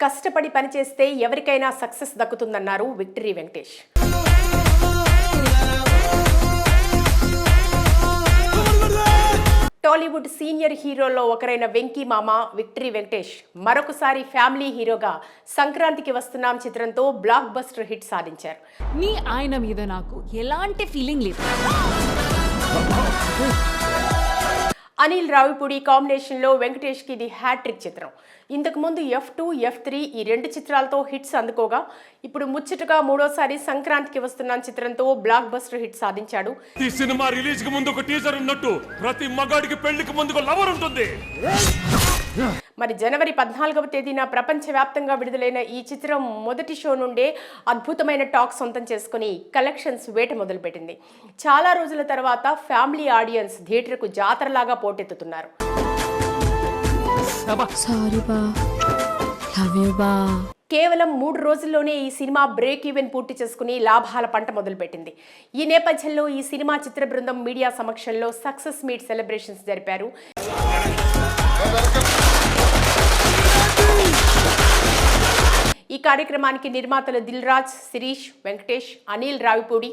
కష్టపడి పనిచేస్తే ఎవరికైనా సక్సెస్ దక్కుతుందన్నారు విక్టరీ వెంకటేష్. టాలీవుడ్ సీనియర్ హీరోల్లో ఒకరైన వెంకీ మామ విక్టరీ వెంకటేష్ మరొకసారి ఫ్యామిలీ హీరోగా సంక్రాంతికి వస్తున్నాం చిత్రంతో బ్లాక్ బస్టర్ హిట్ సాధించారు. నీ ఆయన మీద నాకు ఎలాంటి ఫీలింగ్ లేదు. అనిల్ రావిపూడి కాంబినేషన్లో వెంకటేష్కి ఇది హ్యాట్రిక్ చిత్రం. ఇంతకుముందు F2, F3 ఈ రెండు చిత్రాలతో హిట్స్ అందుకోగా ఇప్పుడు ముచ్చటగా మూడోసారి సంక్రాంతికి వస్తున్న చిత్రంతో బ్లాక్ బస్టర్ హిట్ సాధించాడు. ఈ సినిమా రిలీజ్ కి ముందు ఒక టీజర్ ఉన్నట్టు ప్రతి మగాడికి పెళ్లికి ముందు ఒక లవర్ ఉంటుంది. మరి జనవరి 14వ తేదీన ప్రపంచవ్యాప్తంగా విడుదలైన ఈ చిత్రం మొదటి షో నుండే అద్భుతమైన టాక్ సొంతం చేసుకుని కలెక్షన్స్ వేట మొదలుపెట్టింది. చాలా రోజుల తర్వాత ఫ్యామిలీ ఆడియన్స్ థియేటర్కు జాతరలాగా పోటెత్తుతున్నారు. కేవలం 3 రోజుల్లోనే ఈ సినిమా బ్రేక్ ఈవెన్ పూర్తి చేసుకుని లాభాల పంట మొదలుపెట్టింది. ఈ నేపథ్యంలో ఈ సినిమా చిత్ర బృందం మీడియా సమక్షంలో సక్సెస్ మీట్ సెలబ్రేషన్స్ జరిపారు. ఈ కార్యక్రమానికి నిర్మాతలు దిల్ రాజ్, శిరీష్, వెంకటేష్, అనిల్ రావిపూడి,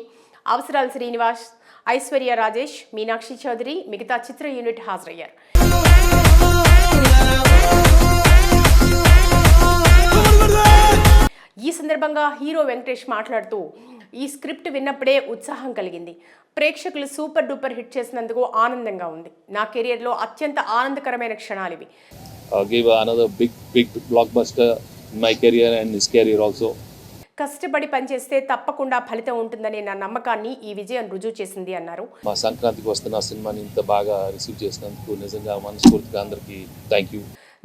అవసరాల శ్రీనివాస్, ఐశ్వర్య రాజేష్, మీనాక్షి చౌదరి, మిగతా చిత్ర యూనిట్ హాజరయ్యారు. ఈ సందర్భంగా హీరో వెంకటేష్ మాట్లాడుతూ ఈ స్క్రిప్ట్ విన్నప్పుడే ఉత్సాహం కలిగింది. ప్రేక్షకులు సూపర్ డూపర్ హిట్ చేసినందుకు ఆనందంగా ఉంది. నా కెరియర్లో అత్యంత ఆనందకరమైన క్షణాలు ఇవి. Give another big blockbuster in my career and his career also. కష్టపడి పనిచేస్తే తప్పకుండా ఫలితం ఉంటుందనే నా నమ్మకాన్ని ఈ విజయం రుజువు చేసింది అన్నారు. మా సంక్రాంతికి వస్తున్న సినిమాని ఇంత బాగా రిసీవ్ చేసినందుకు నిజంగా మనస్ఫూర్తిగా అందరికీ థ్యాంక్ యూ.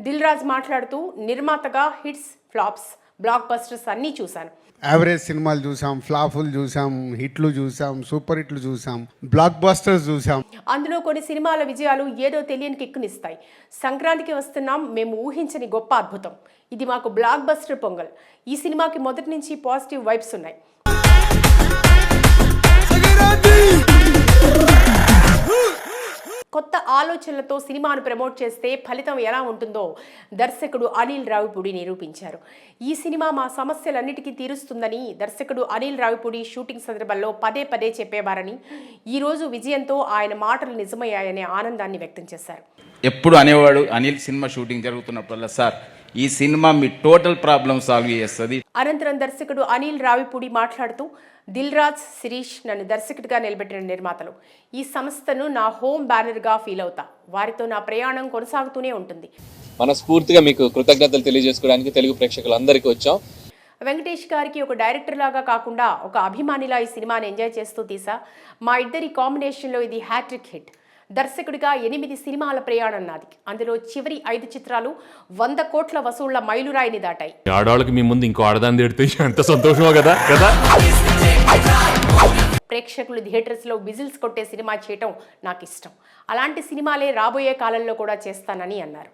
దిల్ రాజ్ మాట్లాడుతూ నిర్మాతగా హిట్స్, ఫ్లాప్స్, బ్లాక్ బస్టర్స్ అన్నీ చూశాను. యావరేజ్ సినిమాలు చూసాం, ఫ్లాపులు చూసాం, హిట్లు చూసాం, సూపర్ హిట్లు చూసాం, బ్లాక్ బస్టర్స్ చూసాం. అందులో కొన్ని సినిమాల విజయాలు ఏదో తెలియని కిక్కునిస్తాయి. సంక్రాంతికి వస్తున్నాం మేము ఊహించని గొప్ప అద్భుతం. ఇది మాకు బ్లాక్ బస్టర్ పొంగల్. ఈ సినిమాకి మొదటి నుంచి పాజిటివ్ వైబ్స్ ఉన్నాయి. కొత్త ఆలోచనలతో సినిమాను ప్రమోట్ చేస్తే ఫలితం ఎలా ఉంటుందో దర్శకుడు అనిల్ రావిపూడి నిరూపించారు. ఈ సినిమా మా సమస్యలన్నిటికీ తీరుస్తుందని దర్శకుడు అనిల్ రావిపూడి షూటింగ్ సందర్భంలో పదే పదే చెప్పేవారని, ఈరోజు విజయంతో ఆయన మాటలు నిజమయ్యాయనే ఆనందాన్ని వ్యక్తం చేశారు. ఎప్పుడు అనేవాడు అనిల్ సినిమా షూటింగ్ జరుగుతున్నప్పుడల్లా, సార్ ఈ సినిమా మీ టోటల్ ప్రాబ్లం సాల్వ్ చేస్తుంది. అనంతరం దర్శకుడు అనిల్ రావిపూడి మాట్లాడుతూ దిల్ రాజ్, శిరీష్ నన్ను దర్శకుడిగా నిలబెట్టిన నిర్మాతలు. ఈ సంస్థను నా హోమ్ బ్యానర్గా ఫీల్ అవుతా. వారితో నా ప్రయాణం కొనసాగుతూనే ఉంటుంది. మనస్ఫూర్తిగా మీకు కృతజ్ఞతలు తెలియజేసుకోవడానికి తెలుగు ప్రేక్షకులందరికీ వచ్చాం. వెంకటేష్ గారికి ఒక డైరెక్టర్ లాగా కాకుండా ఒక అభిమానిలా ఈ సినిమాని ఎంజాయ్ చేస్తూ తీసా. మా ఇద్దరి కాంబినేషన్లో ఇది హ్యాట్రిక్ హిట్. దర్శకుడిగా 8 సినిమాల ప్రయాణం నాది. అందులో చివరి 5 చిత్రాలు 100 కోట్ల వసూళ్ల మైలురాయిని దాటాయి. ఆడవాళ్ళకి మీ ముందు ఇంకో ఆడదాన్ని తిడితే ఎంత సంతోషమో కదా. ప్రేక్షకులు థియేటర్స్లో విజిల్స్ కొట్టే సినిమా చేయటం నాకు ఇష్టం. అలాంటి సినిమాలే రాబోయే కాలంలో కూడా చేస్తానని అన్నారు.